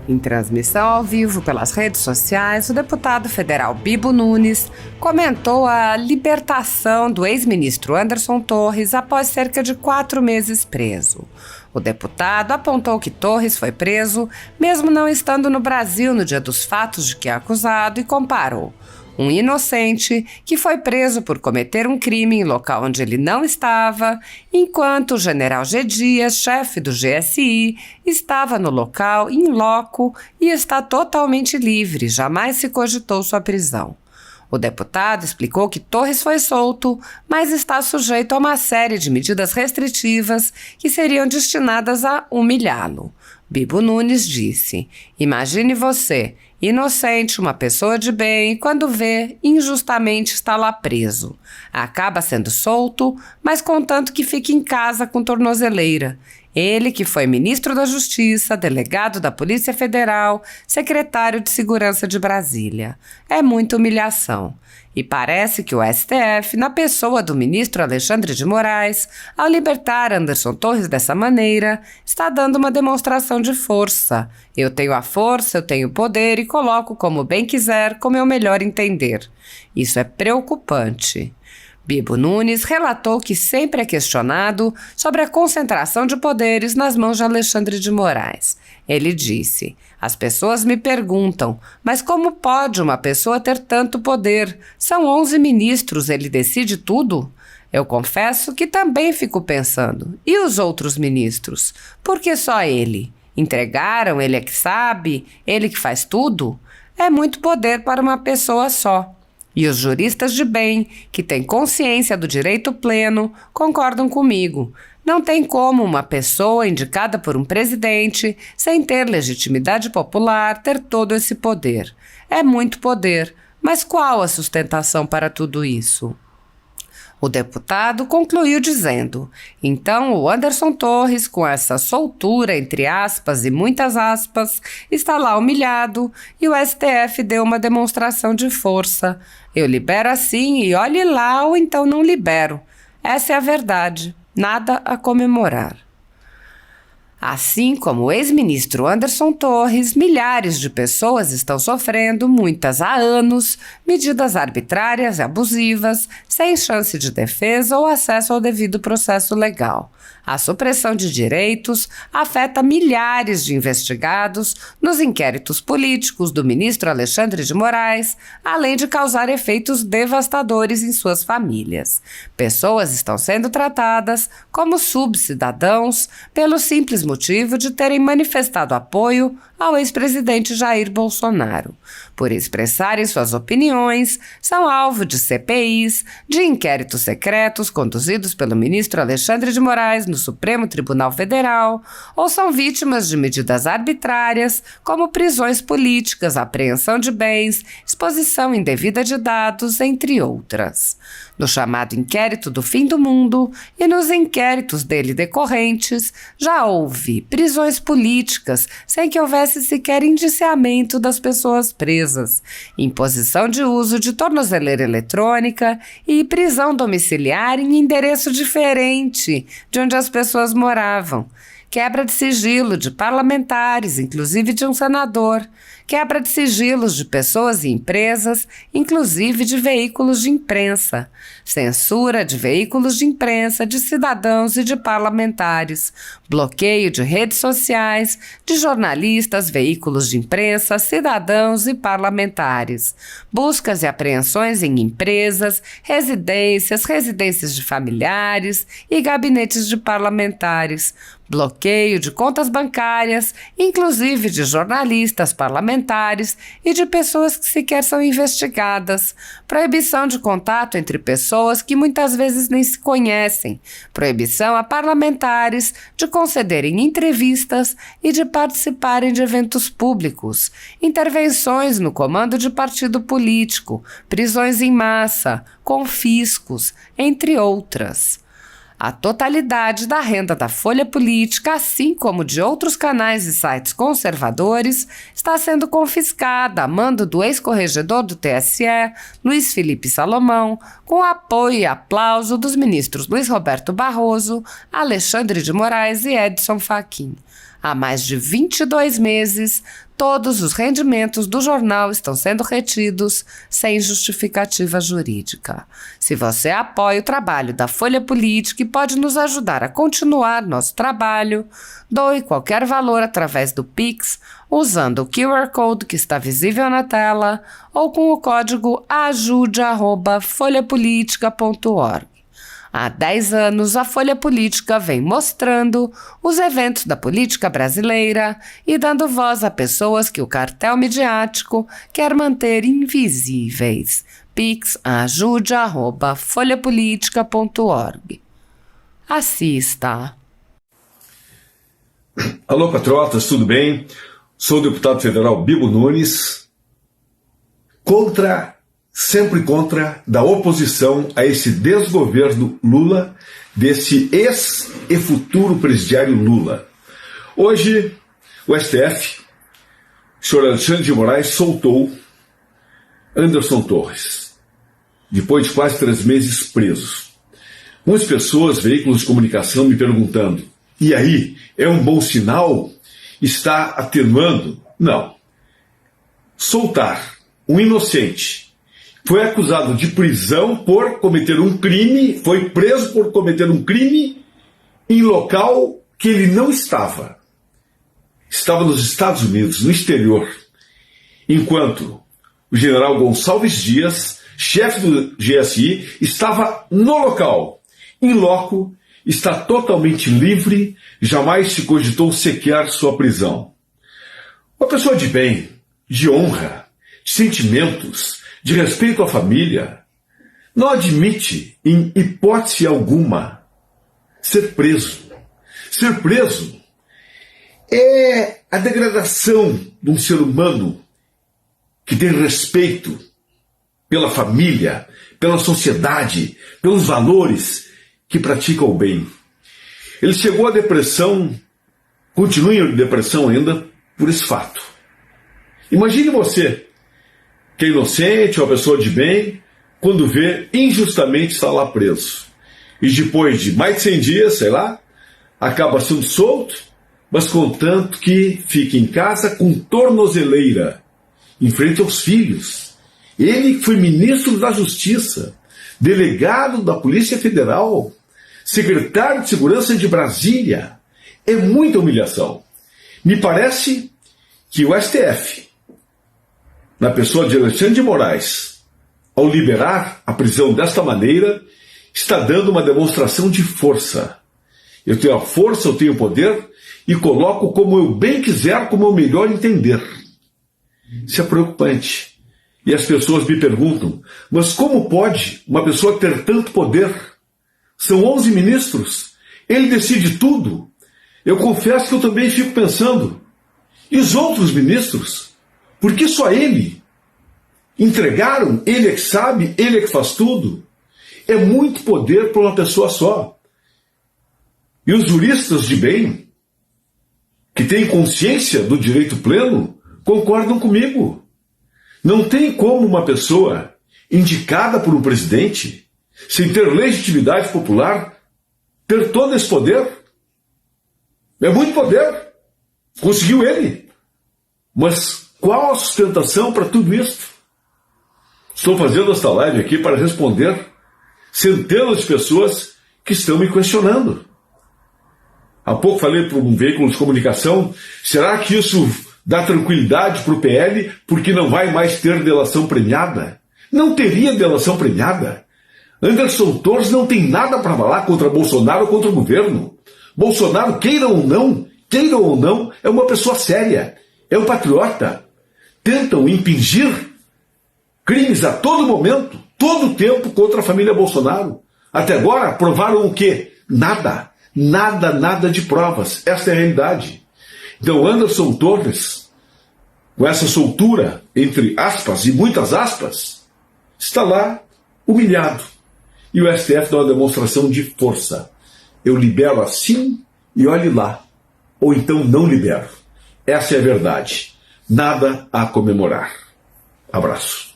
Em transmissão ao vivo pelas redes sociais, o deputado federal Bibo Nunes comentou a libertação do ex-ministro Anderson Torres após cerca de 4 meses preso. O deputado apontou que Torres foi preso mesmo não estando no Brasil no dia dos fatos de que é acusado e comparou um inocente que foi preso por cometer um crime em local onde ele não estava, enquanto o general G. Dias, chefe do GSI, estava no local in loco e está totalmente livre, jamais se cogitou sua prisão. O deputado explicou que Torres foi solto, mas está sujeito a uma série de medidas restritivas que seriam destinadas a humilhá-lo. Bibo Nunes disse: "Imagine você, inocente, uma pessoa de bem, quando vê, injustamente está lá preso. Acaba sendo solto, mas contanto que fique em casa com tornozeleira. Ele que foi ministro da Justiça, delegado da Polícia Federal, secretário de Segurança de Brasília. É muita humilhação." E parece que o STF, na pessoa do ministro Alexandre de Moraes, ao libertar Anderson Torres dessa maneira, está dando uma demonstração de força. Eu tenho a força, eu tenho o poder e coloco como bem quiser, como eu melhor entender. Isso é preocupante. Bibo Nunes relatou que sempre é questionado sobre a concentração de poderes nas mãos de Alexandre de Moraes. Ele disse: "As pessoas me perguntam, mas como pode uma pessoa ter tanto poder? São 11 ministros, ele decide tudo?" Eu confesso que também fico pensando, e os outros ministros? Por que só ele? Entregaram, ele é que sabe, ele que faz tudo? É muito poder para uma pessoa só. E os juristas de bem, que têm consciência do direito pleno, concordam comigo. Não tem como uma pessoa indicada por um presidente, sem ter legitimidade popular, ter todo esse poder. É muito poder, mas qual a sustentação para tudo isso? O deputado concluiu dizendo: "Então o Anderson Torres, com essa soltura, entre aspas e muitas aspas, está lá humilhado e o STF deu uma demonstração de força. Eu libero assim e olhe lá, ou então não libero. Essa é a verdade. Nada a comemorar." Assim como o ex-ministro Anderson Torres, milhares de pessoas estão sofrendo, muitas há anos, medidas arbitrárias e abusivas, sem chance de defesa ou acesso ao devido processo legal. A supressão de direitos afeta milhares de investigados nos inquéritos políticos do ministro Alexandre de Moraes, além de causar efeitos devastadores em suas famílias. Pessoas estão sendo tratadas como subcidadãos pelo simples motivo de terem manifestado apoio ao ex-presidente Jair Bolsonaro. Por expressarem suas opiniões, são alvo de CPIs, de inquéritos secretos conduzidos pelo ministro Alexandre de Moraes no Supremo Tribunal Federal, ou são vítimas de medidas arbitrárias, como prisões políticas, apreensão de bens, exposição indevida de dados, entre outras. No chamado inquérito do fim do mundo e nos inquéritos dele decorrentes, já houve prisões políticas sem que houvesse sequer indiciamento das pessoas presas, imposição de uso de tornozeleira eletrônica e prisão domiciliar em endereço diferente de onde as pessoas moravam, quebra de sigilo de parlamentares, inclusive de um senador, quebra de sigilos de pessoas e empresas, inclusive de veículos de imprensa, censura de veículos de imprensa, de cidadãos e de parlamentares, bloqueio de redes sociais, de jornalistas, veículos de imprensa, cidadãos e parlamentares, buscas e apreensões em empresas, residências de familiares e gabinetes de parlamentares, bloqueio de contas bancárias, inclusive de jornalistas, parlamentares e de pessoas que sequer são investigadas, proibição de contato entre pessoas que muitas vezes nem se conhecem, proibição a parlamentares de concederem entrevistas e de participarem de eventos públicos, intervenções no comando de partido político, prisões em massa, confiscos, entre outras. A totalidade da renda da Folha Política, assim como de outros canais e sites conservadores, está sendo confiscada a mando do ex-corregedor do TSE, Luiz Felipe Salomão, com apoio e aplauso dos ministros Luiz Roberto Barroso, Alexandre de Moraes e Edson Fachin. Há mais de 22 meses, todos os rendimentos do jornal estão sendo retidos sem justificativa jurídica. Se você apoia o trabalho da Folha Política e pode nos ajudar a continuar nosso trabalho, doe qualquer valor através do Pix, usando o QR Code que está visível na tela ou com o código ajude@folhapolitica.org. Há 10 anos, a Folha Política vem mostrando os eventos da política brasileira e dando voz a pessoas que o cartel midiático quer manter invisíveis. Pix ajude@folhapolitica.org. Assista. Alô, patriotas, tudo bem? Sou o deputado federal Bibo Nunes, sempre contra da oposição a esse desgoverno Lula, desse ex e futuro presidiário Lula. Hoje, o STF, o senhor Alexandre de Moraes, soltou Anderson Torres, depois de quase 3 meses presos. Muitas pessoas, veículos de comunicação, me perguntando, e aí, é um bom sinal? Está atenuando? Não. Soltar um inocente foi acusado de prisão por cometer um crime, foi preso por cometer um crime em local que ele não estava. Estava nos Estados Unidos, no exterior, enquanto o general Gonçalves Dias, chefe do GSI, estava no local. Em loco, está totalmente livre, jamais se cogitou sequer sua prisão. Uma pessoa de bem, de honra, de sentimentos, de respeito à família, não admite, em hipótese alguma, ser preso. Ser preso é a degradação de um ser humano que tem respeito pela família, pela sociedade, pelos valores que praticam o bem. Ele chegou à depressão, continua em depressão ainda, por esse fato. Imagine você, que é inocente, uma pessoa de bem, quando vê injustamente estar lá preso. E depois de mais de 100 dias, sei lá, acaba sendo solto, mas contanto que fique em casa com tornozeleira, em frente aos filhos. Ele foi ministro da Justiça, delegado da Polícia Federal, secretário de Segurança de Brasília. É muita humilhação. Me parece que o STF, na pessoa de Alexandre de Moraes, ao liberar a prisão desta maneira, está dando uma demonstração de força. Eu tenho a força, eu tenho o poder e coloco como eu bem quiser, como eu melhor entender. Isso é preocupante. E as pessoas me perguntam, mas como pode uma pessoa ter tanto poder? São 11 ministros, ele decide tudo. Eu confesso que eu também fico pensando, e os outros ministros? Por que só ele? Entregaram, ele é que sabe, ele é que faz tudo. É muito poder para uma pessoa só. E os juristas de bem, que têm consciência do direito pleno, concordam comigo. Não tem como uma pessoa indicada por um presidente, sem ter legitimidade popular, ter todo esse poder. É muito poder. Conseguiu ele. Mas qual a sustentação para tudo isso? Estou fazendo esta live aqui para responder centenas de pessoas que estão me questionando. Há pouco falei para um veículo de comunicação, será que isso dá tranquilidade para o PL porque não vai mais ter delação premiada? Não teria delação premiada. Anderson Torres não tem nada para falar contra Bolsonaro ou contra o governo. Bolsonaro, queira ou não, é uma pessoa séria, é um patriota. Tentam impingir crimes a todo momento, todo o tempo contra a família Bolsonaro. Até agora provaram o quê? Nada de provas. Esta é a realidade. Então Anderson Torres, com essa soltura, entre aspas e muitas aspas, está lá humilhado. E o STF dá uma demonstração de força. Eu libero assim e olhe lá. Ou então não libero. Essa é a verdade. Nada a comemorar. Abraço.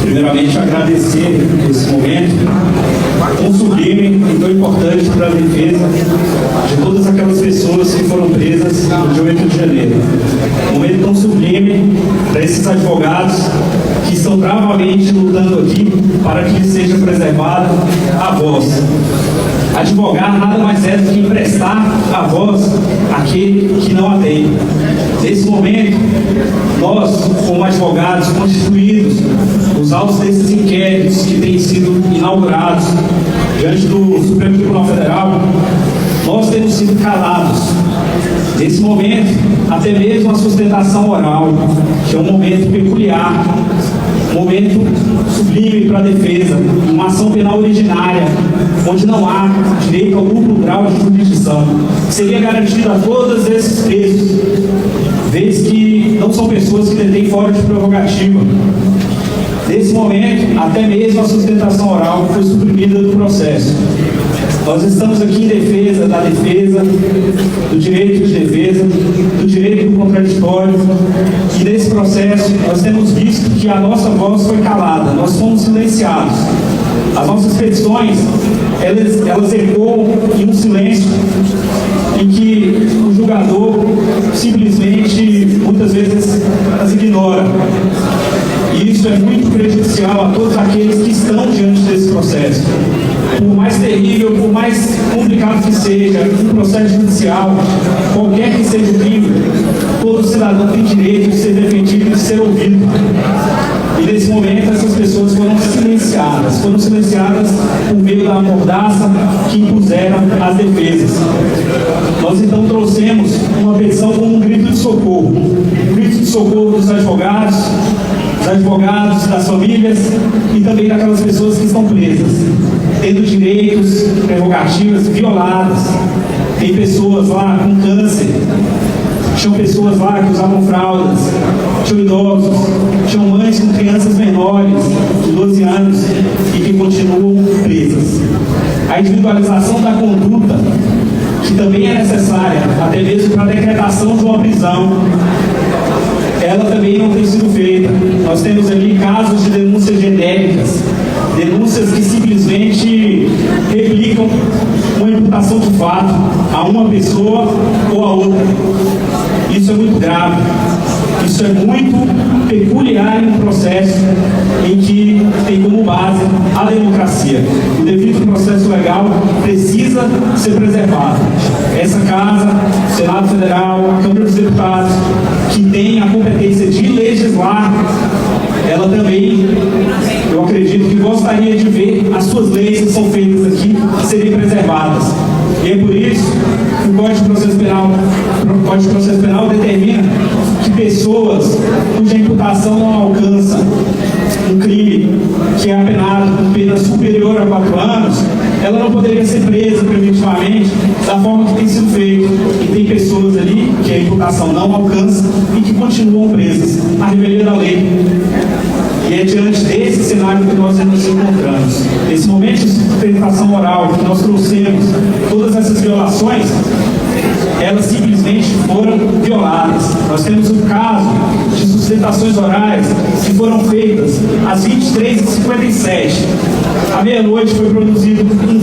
Primeiramente, agradecer esse momento tão sublime e tão importante para a defesa de todas aquelas pessoas que foram presas no dia 8 de janeiro. Um momento tão sublime para esses advogados que estão bravamente lutando aqui para que seja preservada a voz. Advogar nada mais é do que emprestar a voz àquele que não a tem. Nesse momento, nós, como advogados constituídos, nos autos desses inquéritos que têm sido inaugurados diante do Supremo Tribunal Federal, nós temos sido calados. Nesse momento, até mesmo a sustentação oral, que é um momento peculiar, um momento sublime para a defesa, uma ação penal originária, onde não há direito ao duplo grau de jurisdição, seria garantido a todos esses presos, vez que não são pessoas que detêm fora de prerrogativa. Nesse momento, até mesmo a sustentação oral foi suprimida do processo. Nós estamos aqui em defesa da defesa, do direito de defesa, do direito do contraditório, e nesse processo nós temos visto que a nossa voz foi calada, nós fomos silenciados. As nossas petições, elas ecoam em um silêncio em que o julgador simplesmente, muitas vezes, as ignora. E isso é muito prejudicial a todos aqueles que estão diante desse processo. Por mais terrível, por mais complicado que seja um processo judicial, qualquer que seja o crime, todo cidadão tem direito de ser defendido e de ser ouvido. E nesse momento essas pessoas foram silenciadas por meio da mordaça que impuseram as defesas. Nós então trouxemos uma petição como um grito de socorro dos advogados, das famílias e também daquelas pessoas que estão presas, tendo direitos, prerrogativas violadas. Tem pessoas lá com câncer, tinham pessoas lá que usavam fraldas, tinham idosos, tinham mães com crianças menores de 12 anos e que continuam presas. A individualização da conduta, que também é necessária, até mesmo para a decretação de uma prisão, ela também não tem sido feita. Nós temos ali casos de denúncias genéricas, denúncias que simplesmente replicam uma imputação de fato a uma pessoa ou a outra. Isso é muito grave. Isso é muito peculiar em um processo em que tem como base a democracia. O devido processo legal precisa ser preservado. Essa Casa, o Senado Federal, a Câmara dos Deputados, que tem a competência de legislar, ela também, eu acredito que gostaria de ver as suas leis que são feitas aqui serem preservadas. E é por isso que o Código de Processo Penal determina que pessoas cuja imputação não alcança um crime que é apenado com pena superior a 4 anos, ela não poderia ser presa preventivamente da forma que tem sido feito. E tem pessoas ali que a imputação não alcança e que continuam presas à revelia da lei. E é diante desse cenário que nós nos encontramos. Esse momento de sustentação oral que nós trouxemos, todas essas violações, elas simplesmente foram violadas. Nós temos um caso de sustentações orais que foram feitas às 23h57. À meia-noite foi produzido um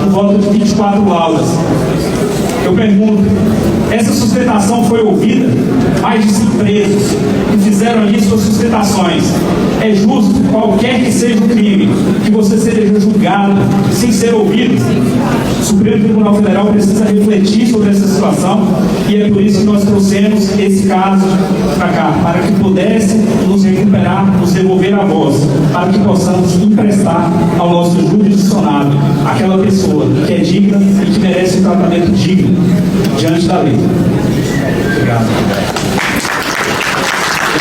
voto de 24 laudas. Eu pergunto, essa sustentação foi ouvida? Mais de 5 presos que fizeram ali suas sustentações. É justo, qualquer que seja o crime, que você seja julgado sem ser ouvido? O Supremo Tribunal Federal precisa refletir sobre essa situação e é por isso que nós trouxemos esse caso para cá, para que pudesse nos recuperar, nos devolver a voz, para que possamos emprestar ao nosso jurisdicionado aquela pessoa que é digna e que merece um tratamento digno diante da lei. Obrigado.